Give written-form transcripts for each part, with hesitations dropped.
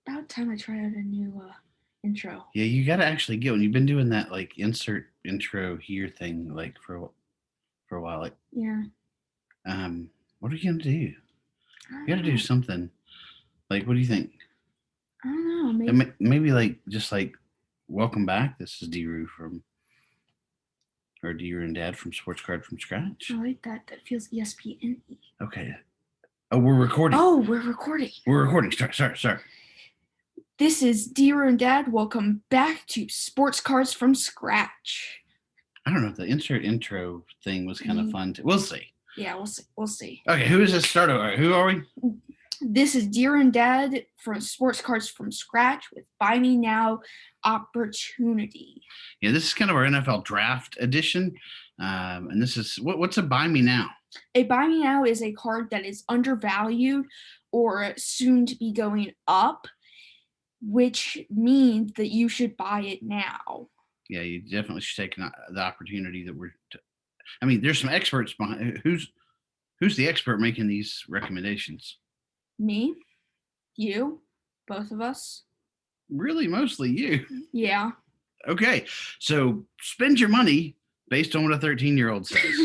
about time I tried out a new intro. Yeah, you got to actually get one. You've been doing that like insert intro here thing like for a while. Like, Yeah. um, what are you gonna do? You I got to don't do know. something. Like, what do you think? I don't know. And Maybe. maybe like just like welcome back. This is D-rew D-rew and Dad from Sports Card from Scratch. I like that. That feels ESPN. Okay. Oh, we're recording. Oh, we're recording. We're recording. Start. This is D-rew and Dad. Welcome back to Sports Cards from Scratch. I don't know if the insert intro thing was kind of fun. We'll see. Yeah, we'll see. We'll see. Okay, who is this start over? Who are we? This is D-rew and Dad from Sports Cards from Scratch with Buy Me Now opportunity. Yeah, this is kind of our NFL draft edition. And this is what's a Buy Me Now? A Buy Me Now is a card that is undervalued or soon to be going up, which means that you should buy it now. Yeah, you definitely should take the opportunity that I mean, there's some experts behind. Who's the expert making these recommendations? Me, you, both of us. Really, mostly you. Yeah. Okay, so spend your money based on what a 13-year-old says.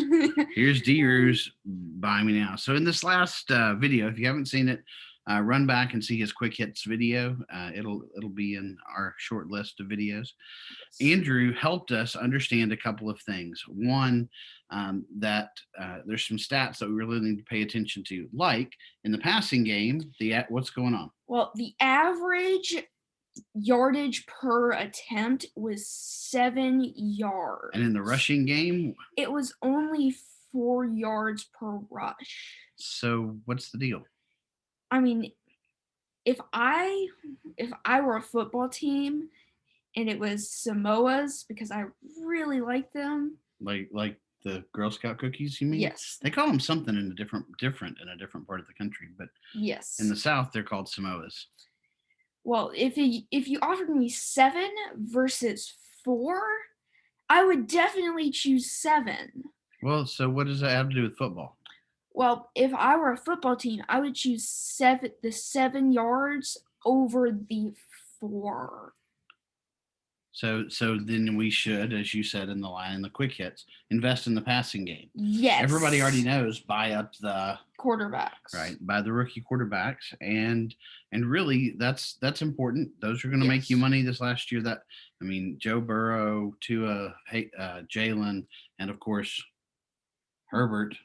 Here's D-rew's Buy Me Now. So in this last video, if you haven't seen it, run back and see his quick hits video. It'll be in our short list of videos. Andrew helped us understand a couple of things. One, that there's some stats that we really need to pay attention to, like in the passing game, what's going on? Well, the average yardage per attempt was 7 yards. And in the rushing game, it was only 4 yards per rush. So what's the deal? I mean, if I were a football team and it was Samoas, because I really like them. Like the Girl Scout cookies, you mean? Yes. They call them something in a different in a different part of the country, but yes, in the South they're called Samoas. Well, if you offered me 7 versus 4, I would definitely choose 7. Well, so what does that have to do with football? Well, if I were a football team, I would choose 7 yards over the 4. So then we should, as you said in the quick hits, invest in the passing game. Yes. Everybody already knows, buy up the quarterbacks. Right, buy the rookie quarterbacks, and really that's important. Those are going to make you money this last year. Joe Burrow, Tua, Jalen, and of course Herbert.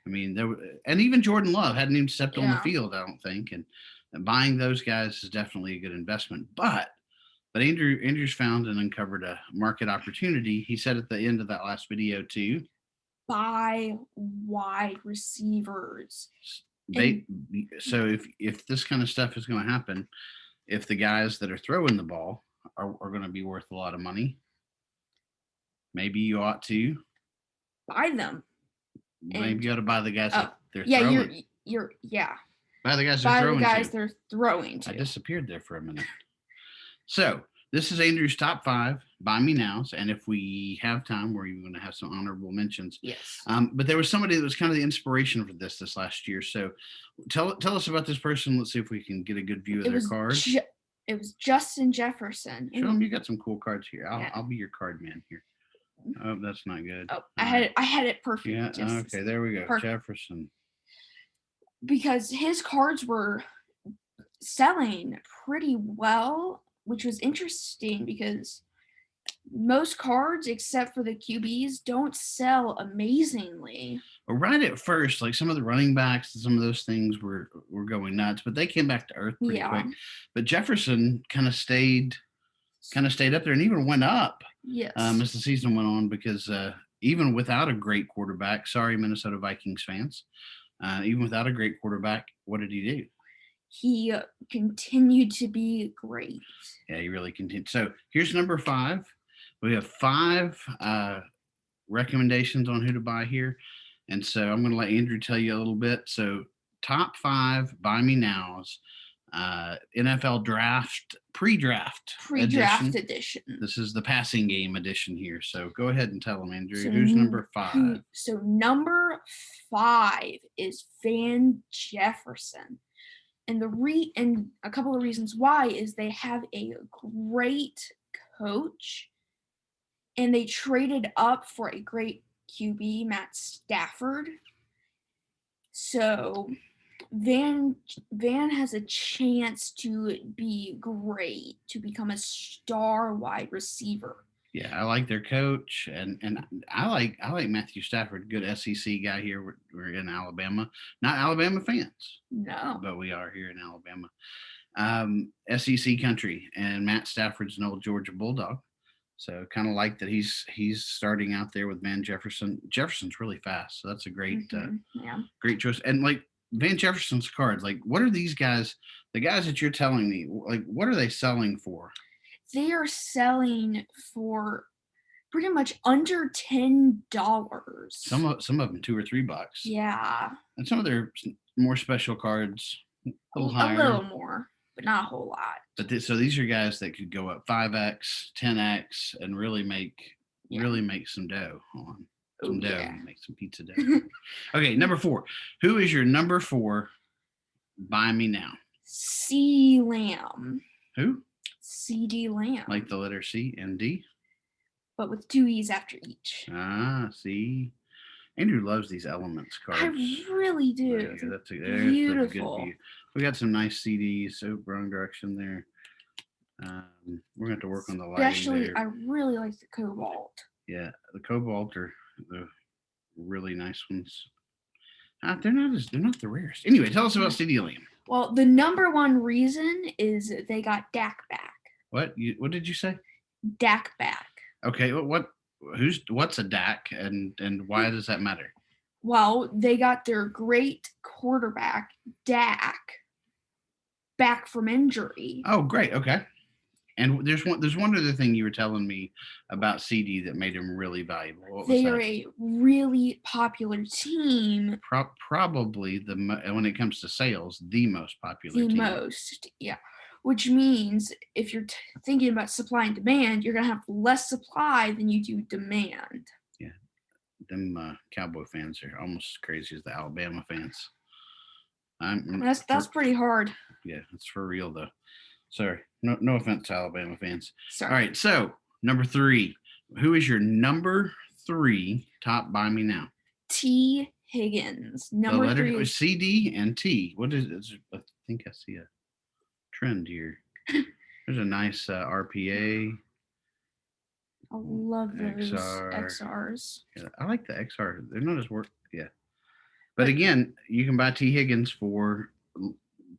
And even Jordan Love hadn't even stepped on the field, I don't think. And buying those guys is definitely a good investment. But Andrew's found and uncovered a market opportunity. He said at the end of that last video too, buy wide receivers. So if this kind of stuff is going to happen, if the guys that are throwing the ball are going to be worth a lot of money, maybe you ought to buy them. Maybe you ought to buy the guys that they're throwing. Buy the guys they're throwing to. I disappeared there for a minute. So this is Andrew's top 5 Buy Me Nows, and if we have time, we're even going to have some honorable mentions. Yes. But there was somebody that was kind of the inspiration for this last year. So tell us about this person. Let's see if we can get a good view of their card. It was Justin Jefferson. Show them you got some cool cards here. I'll be your card man here. Oh, that's not good. Oh, I had it perfect. Yeah. Okay, there we go. Perfect. Jefferson. Because his cards were selling pretty well, which was interesting because most cards, except for the QBs, don't sell amazingly. Well, right at first, like some of the running backs and some of those things were going nuts, but they came back to earth pretty quick. But Jefferson kind of stayed up there and even went up. Yes. As the season went on, because even without a great quarterback, sorry, Minnesota Vikings fans, even without a great quarterback, what did he do? He continued to be great. Yeah, he really continued. So here's number 5. We have 5 recommendations on who to buy here. And so I'm going to let Andrew tell you a little bit. So top 5 Buy Me Nows, NFL draft, pre-draft edition. This is the passing game edition here. So go ahead and tell them, Andrew. Who's number 5? So number 5 is Van Jefferson. and a couple of reasons why is they have a great coach, and they traded up for a great QB, Matt Stafford. So Van has a chance to be great, to become a star wide receiver. Yeah, I like their coach, and I like Matthew Stafford, good SEC guy here. We're in Alabama, not Alabama fans, No. but we are here in Alabama. SEC country, and Matt Stafford's an old Georgia Bulldog, so kind of like that he's starting out there with Van Jefferson. Jefferson's really fast, so that's a Yeah. great choice. And like Van Jefferson's cards, like what are these guys? The guys that you're telling me, like what are they selling for? They are selling for pretty much under $10. Some of them $2 or $3. Yeah. And some of their more special cards a little A little higher. more, but not a whole lot. But so these are guys that could go up 5x, 10x, and really make some dough on make some pizza dough. Okay, number 4. Who is your number 4? Buy me now. C Lamb. Who? CD Lamb. Like the letter C and D, but with 2 E's after each. See. Andrew loves these Elements cards. I really do. Yeah, that's beautiful. a good view. We got some nice CDs. Oh, wrong direction there. We're going to have to work on the lighting. Especially, there. I really like the Cobalt. Yeah, the Cobalt are the really nice ones. They're not the rarest. Anyway, tell us about CD Lamb. Well, the number one reason is they got Dak back. What did you say? Dak back. Okay, what's a Dak and why does that matter? Well, they got their great quarterback, Dak, back from injury. Oh, great. Okay. And there's one other thing you were telling me about CD that made him really valuable. They are a really popular team. Probably when it comes to sales, the most popular team. Most, yeah. Which means if you're thinking about supply and demand, you're going to have less supply than you do demand. Yeah. Them Cowboy fans are almost as crazy as the Alabama fans. That's pretty hard. Yeah, it's for real though. Sorry, no offense to Alabama fans. Sorry. All right, so number 3. Who is your number 3 top buy me now? T. Higgins. Number 3 is CD and T. What is it? I think I see a trend here. There's a nice RPA. I love those XRs. Yeah, I like the XR. They're not as work. Yeah, but again, you can buy T. Higgins for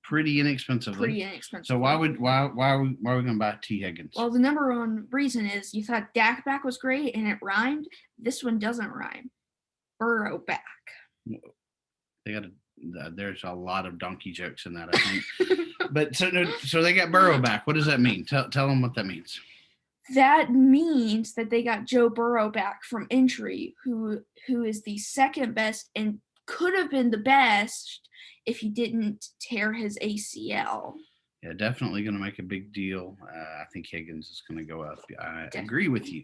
pretty inexpensively. So why are we going to buy T. Higgins? Well, the number one reason is you thought Dak back was great and it rhymed. This one doesn't rhyme. Burrow back. There's a lot of donkey jokes in that, I think. But so they got Burrow back. What does that mean? Tell them what that means. That means that they got Joe Burrow back from injury, who is the second best and could have been the best if he didn't tear his ACL. Yeah, definitely going to make a big deal. I think Higgins is going to go up. I agree with you.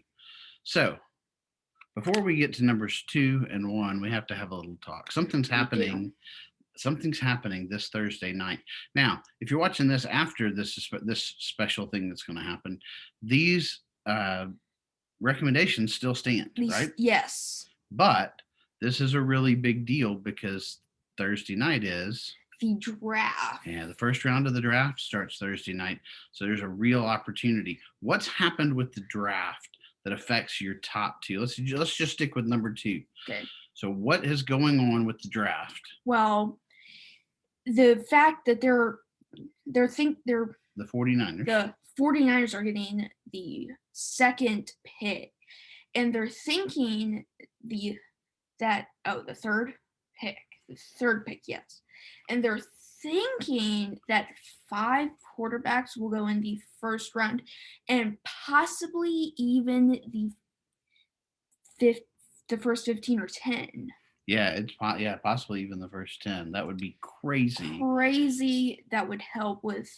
So before we get to numbers 2 and 1, we have to have a little talk. Something's happening this Thursday night. Now, if you're watching this after this special thing that's going to happen, these recommendations still stand, right? Yes. But this is a really big deal because Thursday night is the draft. Yeah, the first round of the draft starts Thursday night. So there's a real opportunity. What's happened with the draft that affects your top 2? Let's just stick with number 2. Okay. So what is going on with the draft? Well, the fact that the 49ers. The 49ers are getting the second pick, and they're thinking the third pick, yes. And they're thinking that 5 quarterbacks will go in the first round, and possibly even the first 15 or 10. Yeah, possibly even the first 10. That would be crazy. That would help with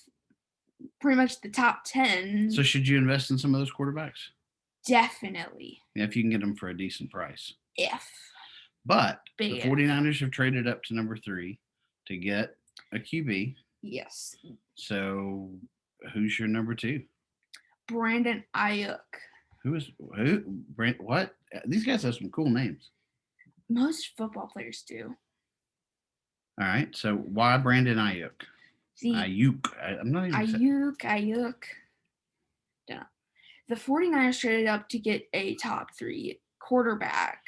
pretty much the top 10. So should you invest in some of those quarterbacks? Definitely. Yeah, if you can get them for a decent price. But the 49ers have traded up to number 3 to get a QB. Yes. So who's your number two? Brandon Ayuk. Who? Brent? What? These guys have some cool names. Most football players do. All right. So why Brandon Ayuk? The I'm not even saying. Ayuk. Yeah. The 49ers traded up to get a top 3 quarterback.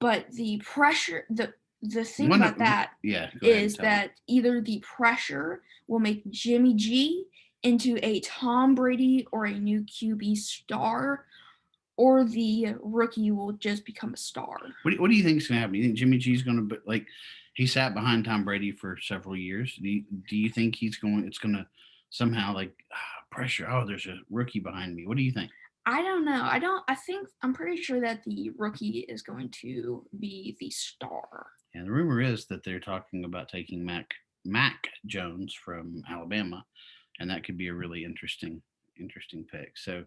But the pressure, the thing about that Yeah, is that either the pressure will make Jimmy G into a Tom Brady or a new QB star, or the rookie will just become a star. What do you think is going to happen? Do you think Jimmy G's going to, like, he sat behind Tom Brady for several years. Do you think it's going to somehow, like, pressure? Oh, there's a rookie behind me. What do you think? I don't know. I'm pretty sure that the rookie is going to be the star. And the rumor is that they're talking about taking Mac Jones from Alabama, and that could be a really interesting pick. So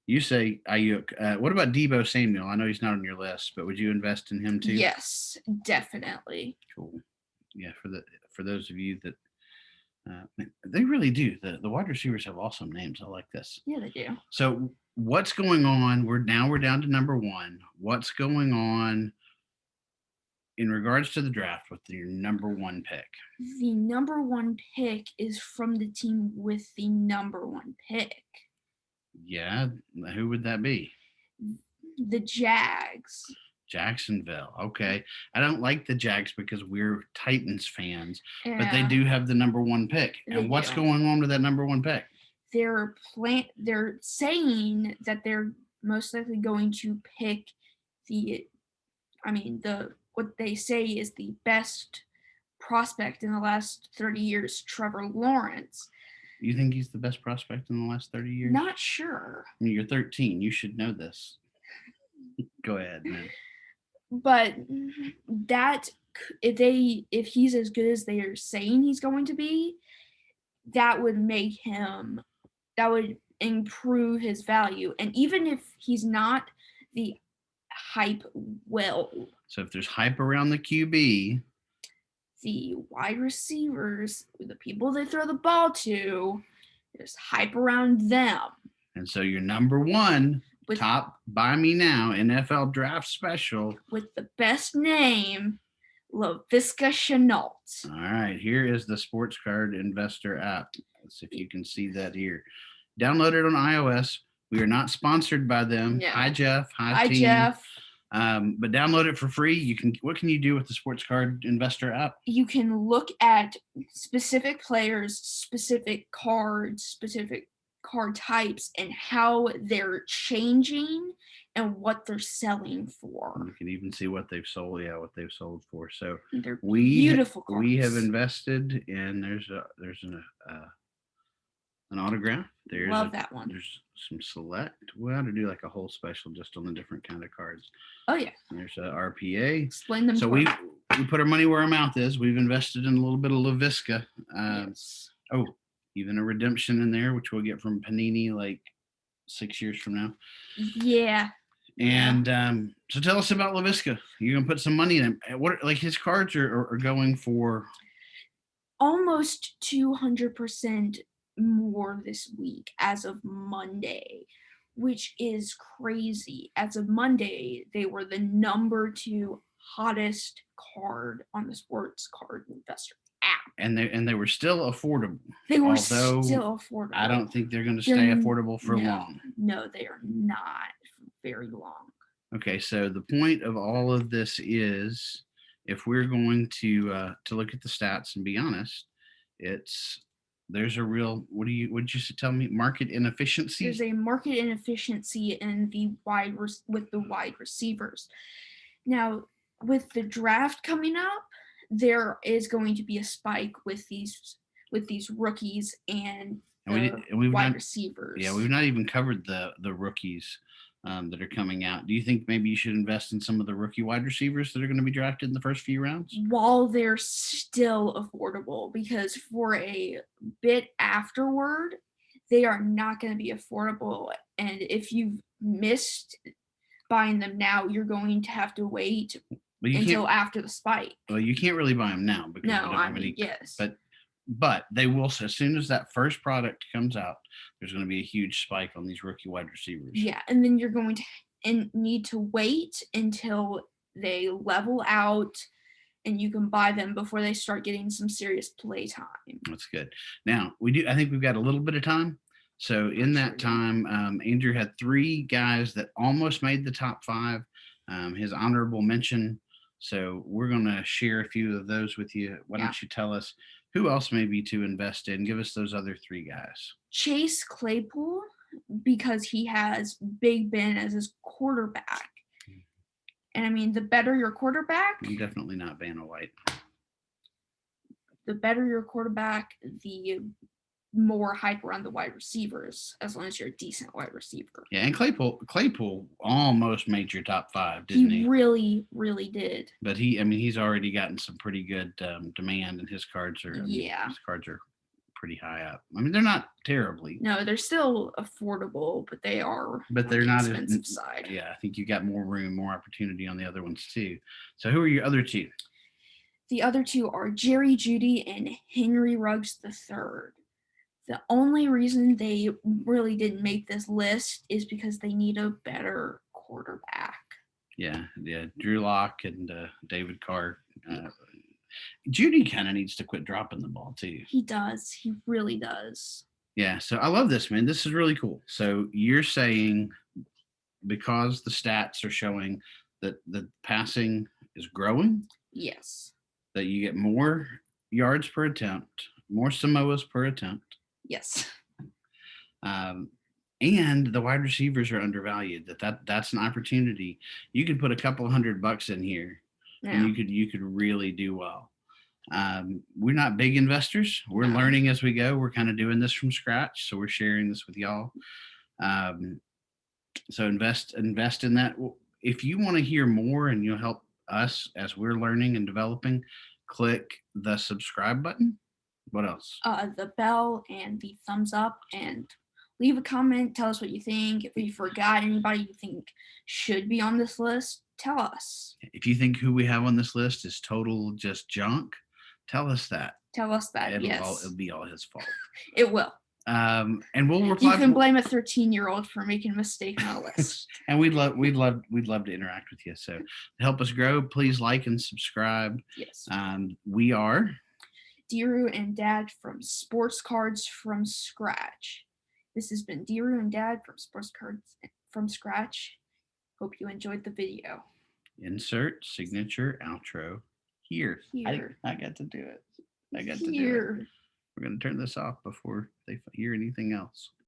you say Ayuk. What about Debo Samuel? I know he's not on your list, but would you invest in him too? Yes, definitely. Cool. Yeah, for those of you that they really do. The wide receivers have awesome names. I like this. Yeah, they do. So what's going on? We're down to number one. What's going on in regards to the draft with your number one pick? The number one pick is from the team with the number one pick. Yeah, who would that be? The Jags. Jacksonville. Okay. I don't like the Jags because we're Titans fans, Yeah, but they do have the number one pick. And what's going on with that number one pick? They're saying that they're most likely going to pick what they say is the best prospect in the last 30 years, Trevor Lawrence. You think he's the best prospect in the last 30 years? Not sure. I mean, you're 13. You should know this. Go ahead, man. But that if he's as good as they are saying he's going to be, that would improve his value. And even if he's not, the hype will. So if there's hype around the QB, the wide receivers, the people they throw the ball to, there's hype around them. And so your number one top buy me now NFL draft special with the best name, LaVisca Chenault. All right, here is the Sports Card Investor app. Let's see if you can see that here. Download it on iOS. We are not sponsored by them. No. Hi, Jeff. Hi, team. Jeff. But download it for free. What can you do with the Sports Card Investor app? You can look at specific players, specific cards, specific card types, and how they're changing and what they're selling for. You can even see what they've sold. Yeah, what they've sold for. So they're beautiful cards. We have invested in. There's an autograph. Love that one. There's some select. We ought to do like a whole special just on the different kind of cards. Oh yeah. There's a RPA. Explain them. So we put our money where our mouth is. We've invested in a little bit of LaVisca. Yes. Oh, even a redemption in there, which we'll get from Panini like 6 years from now. Yeah. And so tell us about LaVisca. You're gonna put some money in it. What, like, his cards are going for almost 200% more this week as of Monday, which is crazy. As of Monday, they were the number 2 hottest card on the Sports Card Investor app. And they were still affordable. They were still affordable. I don't think they're going to stay affordable for long. No, they are not very long. Okay, so the point of all of this is, if we're going to look at the stats and be honest, there's a real, what did you tell me? Market inefficiency? There's a market inefficiency in with the wide receivers. Now, with the draft coming up, there is going to be a spike with these rookies and wide receivers. Yeah, we've not even covered the rookies that are coming out. Do you think maybe you should invest in some of the rookie wide receivers that are going to be drafted in the first few rounds? While they're still affordable, because for a bit afterward, they are not going to be affordable. And if you've missed buying them now, you're going to have to wait until after the spike. Well, you can't really buy them now because yes. But but they will, as soon as that first product comes out, there's going to be a huge spike on these rookie wide receivers. Yeah, and then you're going to need to wait until they level out and you can buy them before they start getting some serious play time. That's good. Now I think we've got a little bit of time. So in that time, Andrew had 3 guys that almost made the top 5. His honorable mention. So we're going to share a few of those with you. Why don't you tell us who else may be to invest in? Give us those other 3 guys. Chase Claypool, because he has Big Ben as his quarterback. And I mean, the better your quarterback, I'm definitely not Vanna White. The better your quarterback, the more hype around the wide receivers, as long as you're a decent wide receiver. Yeah, and Claypool almost made your top 5, didn't he? He really, really did. But he's already gotten some pretty good demand, and his cards are his cards are pretty high up. I mean, they're not terribly. No, they're still affordable, but they are. But they're not expensive side. Yeah, I think you got more room, more opportunity on the other ones too. So who are your other 2? The other 2 are Jerry Jeudy and Henry Ruggs III. The only reason they really didn't make this list is because they need a better quarterback. Yeah. Drew Lock and David Carr. Jeudy kind of needs to quit dropping the ball too. He does. He really does. Yeah. So I love this, man. This is really cool. So you're saying because the stats are showing that the passing is growing? Yes. That you get more yards per attempt, more Samoas per attempt. Yes. And the wide receivers are undervalued. That's an opportunity. You could put a couple $100 in here, and you could really do well. We're not big investors. We're learning as we go. We're kind of doing this from scratch, so we're sharing this with y'all. So invest in that. If you want to hear more and you'll help us as we're learning and developing, click the subscribe button. What else? The bell and the thumbs up, and leave a comment. Tell us what you think. If we forgot anybody you think should be on this list, tell us. If you think who we have on this list is total just junk, tell us that. Tell us that. It'll be all his fault. It will. And we'll reply. You can blame a 13-year-old for making a mistake on a list. And we'd love to interact with you. So to help us grow, please like and subscribe. Yes. We are D-rew and Dad from Sports Cards from Scratch. This has been D-rew and Dad from Sports Cards from Scratch. Hope you enjoyed the video. Insert signature outro here. I got to do it. Here. We're going to turn this off before they hear anything else.